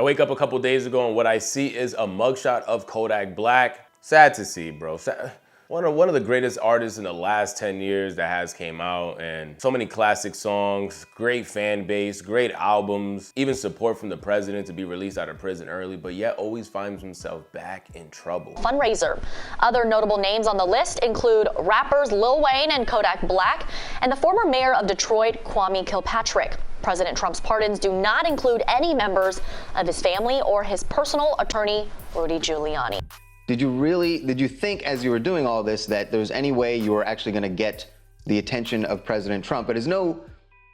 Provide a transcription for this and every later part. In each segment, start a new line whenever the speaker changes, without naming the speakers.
I wake up a couple days ago and what I see is a mugshot of Kodak Black. Sad to see, bro. One of the greatest artists in the last 10 years that has came out, and so many classic songs, great fan base, great albums, even support from the president to be released out of prison early, but yet always finds himself back in trouble.
Fundraiser. Other notable names on the list include rappers Lil Wayne and Kodak Black, and the former mayor of Detroit, Kwame Kilpatrick. President Trump's pardons do not include any members of his family or his personal attorney, Rudy Giuliani.
Did you think as you were doing all this that there was any way you were actually going to get the attention of President Trump? It is no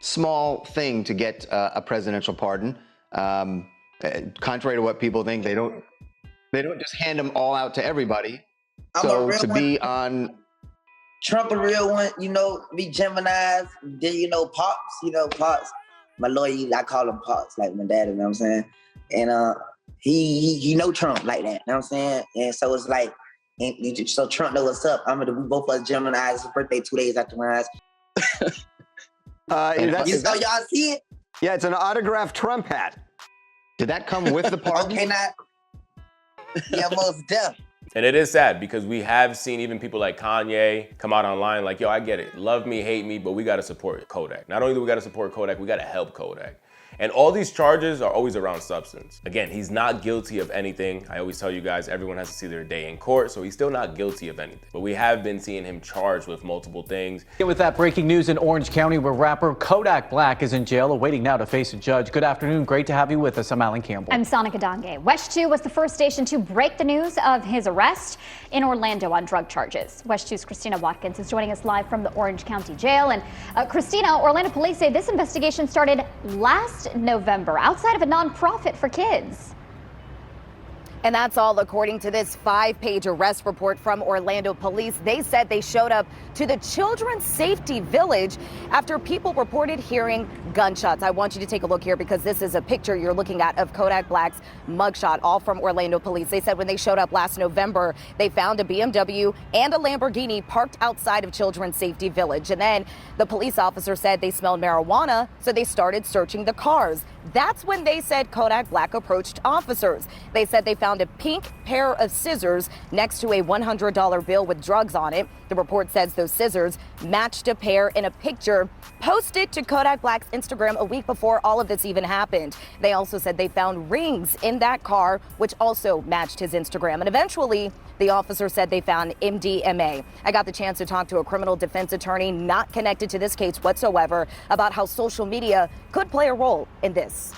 small thing to get a presidential pardon. Contrary to what people think, they don't just hand them all out to everybody. So to be on
Trump, a real one, be Gemini's, then Pops, my lawyer, I call him Pops, like my dad, you know what I'm saying? And he know Trump like that, you know what I'm saying? And so it's like, so Trump know what's up. We both us Gemini's, his birthday 2 days after mine. Y'all see it?
Yeah, it's an autographed Trump hat. Did that come with the pardon?
Okay, not. Yeah, most deaf.
And it is sad because we have seen even people like Kanye come out online like, yo, I get it. Love me, hate me, but we got to support Kodak. Not only do we got to support Kodak, we got to help Kodak. And all these charges are always around substance. Again, he's not guilty of anything. I always tell you guys, everyone has to see their day in court, so he's still not guilty of anything. But we have been seeing him charged with multiple things.
Get with that breaking news in Orange County, where rapper Kodak Black is in jail, awaiting now to face a judge. Good afternoon. Great to have you with us. I'm Alan Campbell.
I'm Sonica Donge. Wesh 2 was the first station to break the news of his arrest in Orlando on drug charges. Wesh 2's Christina Watkins is joining us live from the Orange County Jail. And Christina, Orlando police say this investigation started last November outside of a nonprofit for kids.
And that's all according to this 5-page arrest report from Orlando police. They said they showed up to the Children's Safety Village after people reported hearing gunshots. I want you to take a look here because this is a picture you're looking at of Kodak Black's mugshot, all from Orlando police. They said when they showed up last November, they found a BMW and a Lamborghini parked outside of Children's Safety Village. And then the police officer said they smelled marijuana, so they started searching the cars. That's when they said Kodak Black approached officers. They said they found a pink pair of scissors next to a $100 bill with drugs on it. The report says those scissors matched a pair in a picture posted to Kodak Black's Instagram a week before all of this even happened. They also said they found rings in that car, which also matched his Instagram. And eventually, the officer said they found MDMA. I got the chance to talk to a criminal defense attorney not connected to this case whatsoever about how social media could play a role in this.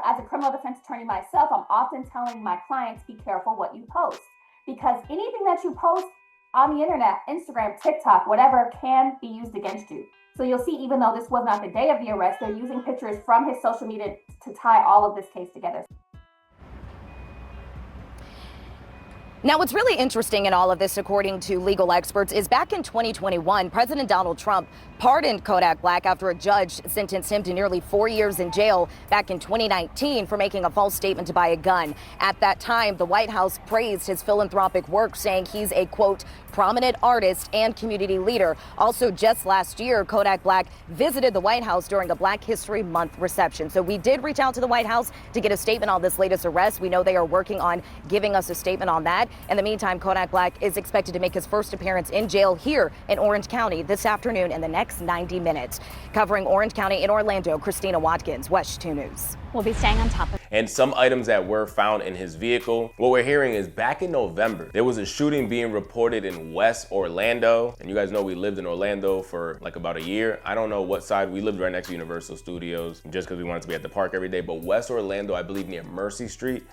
As a criminal defense attorney myself, I'm often telling my clients, be careful what you post, because anything that you post on the internet, Instagram, TikTok, whatever, can be used against you. So you'll see, even though this was not the day of the arrest, they're using pictures from his social media to tie all of this case together.
Now, what's really interesting in all of this, according to legal experts, is back in 2021, President Donald Trump pardoned Kodak Black after a judge sentenced him to nearly 4 years in jail back in 2019 for making a false statement to buy a gun. At that time, the White House praised his philanthropic work, saying he's a, quote, prominent artist and community leader. Also, just last year, Kodak Black visited the White House during a Black History Month reception. So we did reach out to the White House to get a statement on this latest arrest. We know they are working on giving us a statement on that. In the meantime, Kodak Black is expected to make his first appearance in jail here in Orange County this afternoon in the next 90 minutes. Covering Orange County in Orlando, Christina Watkins, Wesh 2 News.
We'll be staying on top of.
And some items that were found in his vehicle. What we're hearing is back in November, there was a shooting being reported in West Orlando. And you guys know we lived in Orlando for like about a year. I don't know what side. We lived right next to Universal Studios just because we wanted to be at the park every day. But West Orlando, I believe near Mercy Street,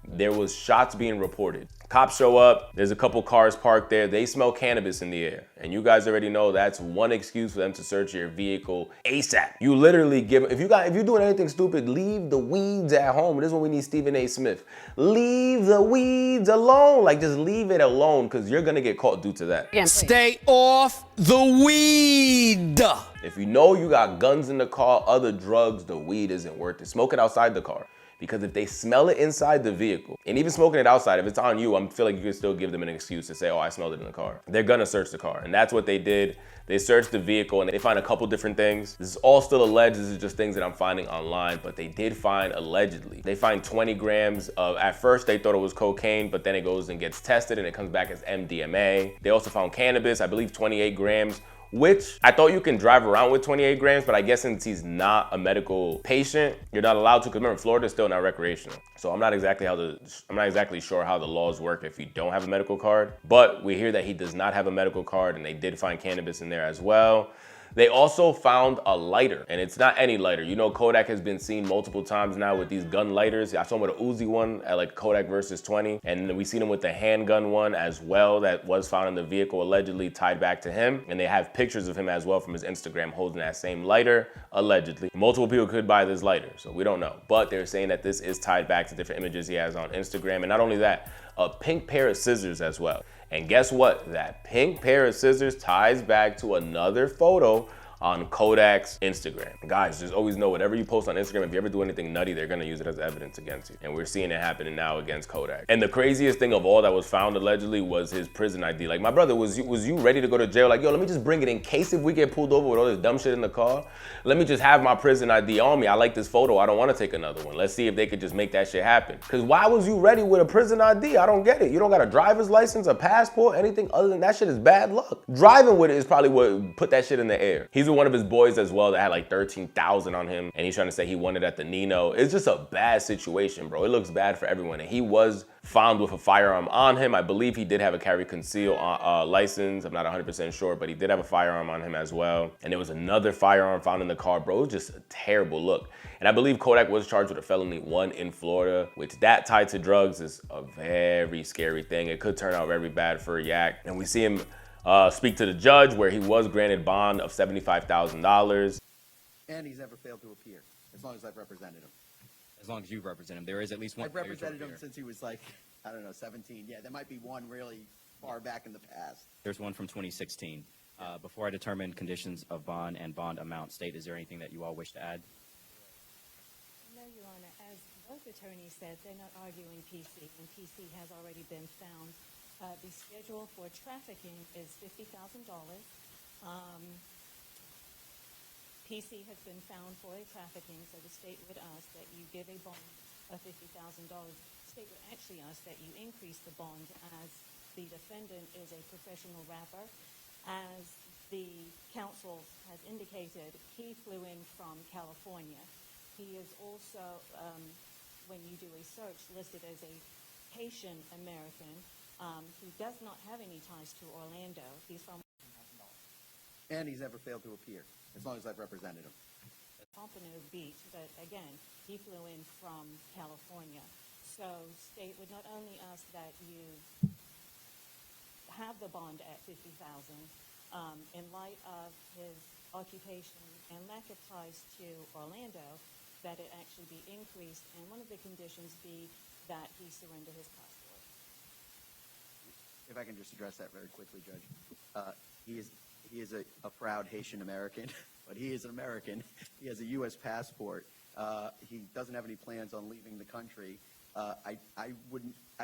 there was shots being reported. Cops show up, there's a couple cars parked there, they smell cannabis in the air. And you guys already know that's one excuse for them to search your vehicle ASAP. You literally give, if you're doing anything stupid, leave the weeds at home. This is when we need Stephen A. Smith. Leave the weeds alone. Like, just leave it alone, because you're gonna get caught due to that.
Again, stay off the weed.
If you know you got guns in the car, other drugs, the weed isn't worth it. Smoke it outside the car. Because if they smell it inside the vehicle, and even smoking it outside, if it's on you, I feel like you can still give them an excuse to say, oh, I smelled it in the car. They're gonna search the car. And that's what they did. They searched the vehicle and they find a couple different things. This is all still alleged. This is just things that I'm finding online, but they did find, allegedly, they find 20 grams of, at first they thought it was cocaine, but then it goes and gets tested and it comes back as MDMA. They also found cannabis, I believe 28 grams, which I thought you can drive around with 28 grams, but I guess since he's not a medical patient, you're not allowed to, because remember, Florida is still not recreational. So I'm not exactly sure how the laws work if you don't have a medical card, but we hear that he does not have a medical card, and they did find cannabis in there as well. They also found a lighter, and it's not any lighter. You know, Kodak has been seen multiple times now with these gun lighters. I saw him with an Uzi one at like Kodak versus 20, and we seen him with the handgun one as well that was found in the vehicle, allegedly tied back to him. And they have pictures of him as well from his Instagram holding that same lighter, allegedly. Multiple people could buy this lighter, so we don't know. But they're saying that this is tied back to different images he has on Instagram. And not only that, a pink pair of scissors as well. And guess what? That pink pair of scissors ties back to another photo on Kodak's Instagram. Guys, just always know whatever you post on Instagram, if you ever do anything nutty, they're gonna use it as evidence against you. And we're seeing it happening now against Kodak. And the craziest thing of all that was found allegedly was his prison ID. Like, my brother, was you ready to go to jail? Like, yo, let me just bring it in case if we get pulled over with all this dumb shit in the car. Let me just have my prison ID on me. I like this photo. I don't wanna take another one. Let's see if they could just make that shit happen. Cause why was you ready with a prison ID? I don't get it. You don't got a driver's license, a passport, anything other than that shit is bad luck. Driving with it is probably what put that shit in the air. He's with one of his boys as well that had like 13,000 on him, and he's trying to say he won it at the Nino. It's just a bad situation, bro. It looks bad for everyone. And he was found with a firearm on him. I believe he did have a carry conceal license. I'm not 100% sure, but he did have a firearm on him as well. And there was another firearm found in the car, bro. It was just a terrible look. And I believe Kodak was charged with a felony 1 in Florida, which that tied to drugs is a very scary thing. It could turn out very bad for Yak. And we see him speak to the judge, where he was granted bond of $75,000.
And he's never failed to appear, as long as I've represented him.
As long as you represent him, there is at least one.
I've represented him since he was like, I don't know, 17. Yeah, there might be one really far back in the past.
There's one from 2016. Before I determine conditions of bond and bond amount, state, is there anything that you all wish to add?
No, Your Honor. As both attorneys said, they're not arguing PC, and PC has already been found. The schedule for trafficking is $50,000. PC has been found for a trafficking, so the state would ask that you give a bond of $50,000. The state would actually ask that you increase the bond, as the defendant is a professional rapper. As the counsel has indicated, he flew in from California. He is also, when you do a search, listed as a Haitian American. Who does not have any ties to Orlando. He's from
And he's never failed to appear, as long as I've represented him.
Pompano Beach, but again, he flew in from California. So state would not only ask that you have the bond at $50,000, in light of his occupation and lack of ties to Orlando, that it actually be increased, and one of the conditions be that he surrender his passport.
If I can just address that very quickly, Judge. He is a proud Haitian American, but he is an American. He has a U.S. passport. He doesn't have any plans on leaving the country. I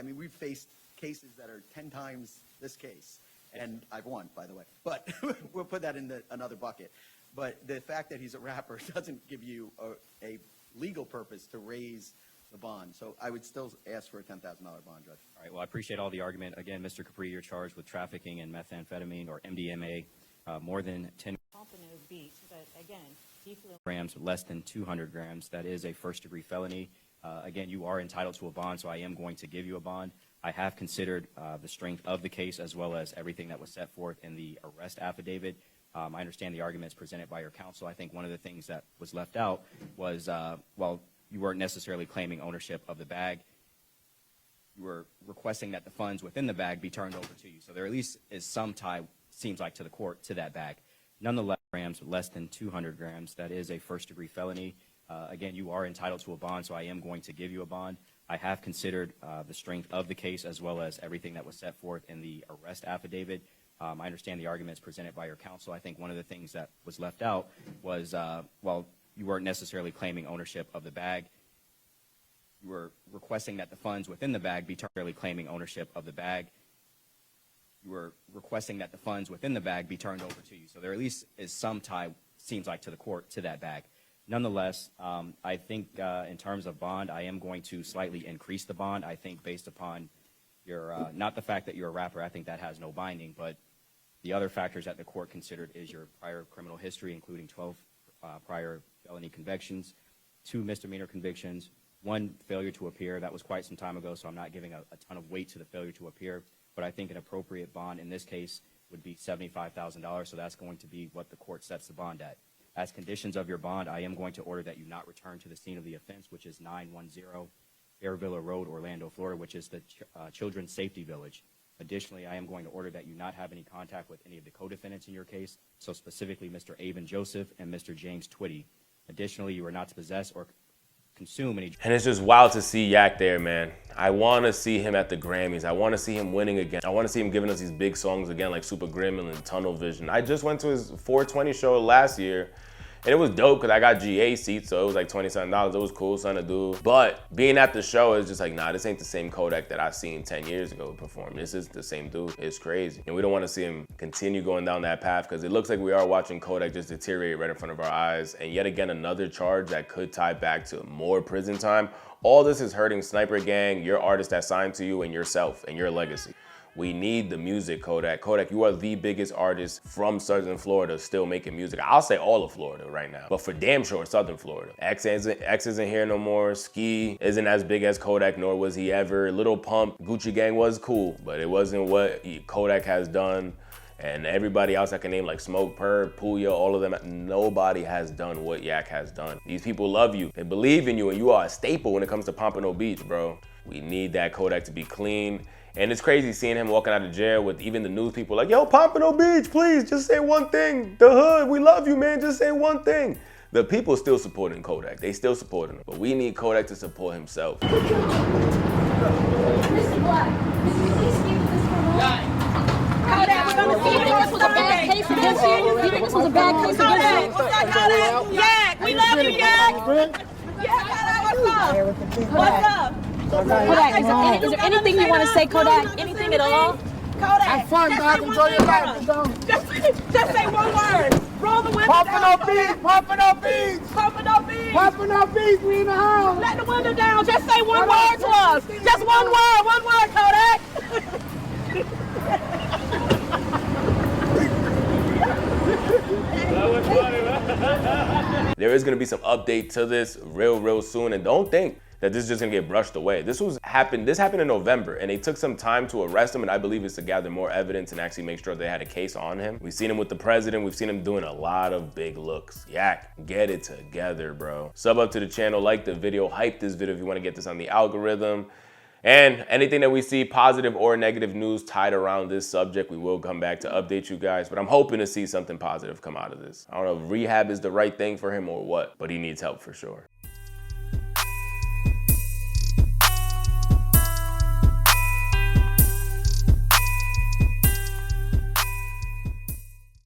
mean, we've faced cases that are 10 times this case, and I've won, by the way. But we'll put that in another bucket. But the fact that he's a rapper doesn't give you a legal purpose to raise the bond. So I would still ask for a $10,000 bond, Judge.
All right, well, I appreciate all the argument. Again, Mr. Kapri, you're charged with trafficking in methamphetamine or MDMA, more than 10
Pompano Beach, but again, he flew
grams, less than 200 grams. That is a first-degree felony. Again, you are entitled to a bond, so I am going to give you a bond. I have considered the strength of the case as well as everything that was set forth in the arrest affidavit. I understand the arguments presented by your counsel. I think one of the things that was left out was, well, you weren't necessarily claiming ownership of the bag. You were requesting that the funds within the bag be turned over to you. So there at least is some tie, seems like, to the court, to that bag. Nonetheless, grams, less than 200 grams, that is a first-degree felony. Again, you are entitled to a bond, so I am going to give you a bond. I have considered the strength of the case as well as everything that was set forth in the arrest affidavit. I understand the arguments presented by your counsel. I think one of the things that was left out was, well, you weren't necessarily claiming ownership of the bag. You were requesting that the funds within the bag be temporarily claiming ownership of the bag. You were requesting that the funds within the bag be turned over to you. So there at least is some tie, seems like, to the court, to that bag. Nonetheless, I think in terms of bond, I am going to slightly increase the bond. I think based upon your, not the fact that you're a rapper, I think that has no binding, but the other factors that the court considered is your prior criminal history, including 12 prior felony convictions, 2 misdemeanor convictions, 1 failure to appear. That was quite some time ago, so I'm not giving a ton of weight to the failure to appear, but I think an appropriate bond in this case would be $75,000, so that's going to be what the court sets the bond at. As conditions of your bond, I am going to order that you not return to the scene of the offense, which is 910 Fairvilla Road, Orlando, Florida, which is the Children's Safety Village. Additionally, I am going to order that you not have any contact with any of the co-defendants in your case, so specifically Mr. Avon Joseph and Mr. James Twitty. Additionally, you are not to possess or consume any.
And it's just wild to see Yak there, man. I want to see him at the Grammys. I want to see him winning again. I want to see him giving us these big songs again, like Super Gremlin and Tunnel Vision. I just went to his 420 show last year, and it was dope because I got GA seats, so it was like $27. It was cool, something to do. But being at the show is just like, nah, this ain't the same Kodak that I seen 10 years ago perform. This is the same dude. It's crazy. And we don't want to see him continue going down that path because it looks like we are watching Kodak just deteriorate right in front of our eyes. And yet again, another charge that could tie back to more prison time. All this is hurting Sniper Gang, your artist that signed to you, and yourself and your legacy. We need the music, Kodak. Kodak, you are the biggest artist from Southern Florida still making music. I'll say all of Florida right now, but for damn sure Southern Florida. X isn't here no more. Ski isn't as big as Kodak, nor was he ever. Lil Pump, Gucci Gang was cool, but it wasn't what Kodak has done. And everybody else I can name, like Smoke Purr, Puya, all of them, nobody has done what Yak has done. These people love you. They believe in you, and you are a staple when it comes to Pompano Beach, bro. We need that Kodak to be clean. And it's crazy seeing him walking out of jail with even the news people like, yo, Pompano Beach, please, just say one thing. The hood, we love you, man, just say one thing. The people still supporting Kodak. They still supporting him. But we need Kodak to support himself.
Mr. Black, could you please speak to this for a moment? Kodak, we're going to see if this was a bad case against you. You think this was a bad case against you?
Kodak, Yak, we love you, Yak. Yeah, what's up? What's up?
Kodak, is there anything you want to say, Kodak? Anything at all?
Kodak,
have fun, dog. Enjoy your life.
Just say one word. Roll the window
Popping
down.
up beats, popping up beats.
Popping up beats.
Popping up beats, we in the house.
Let the window down. Just say one word to us. Just one word, Kodak.
There is gonna be some update to this real soon, and don't think that this is just gonna get brushed away. This happened in November, and they took some time to arrest him, and I believe it's to gather more evidence and actually make sure they had a case on him. We've seen him with the president. We've seen him doing a lot of big looks. Yak, get it together, bro. Sub up to the channel, like the video, hype this video if you wanna get this on the algorithm. And anything that we see positive or negative news tied around this subject, we will come back to update you guys. But I'm hoping to see something positive come out of this. I don't know if rehab is the right thing for him or what, but he needs help for sure.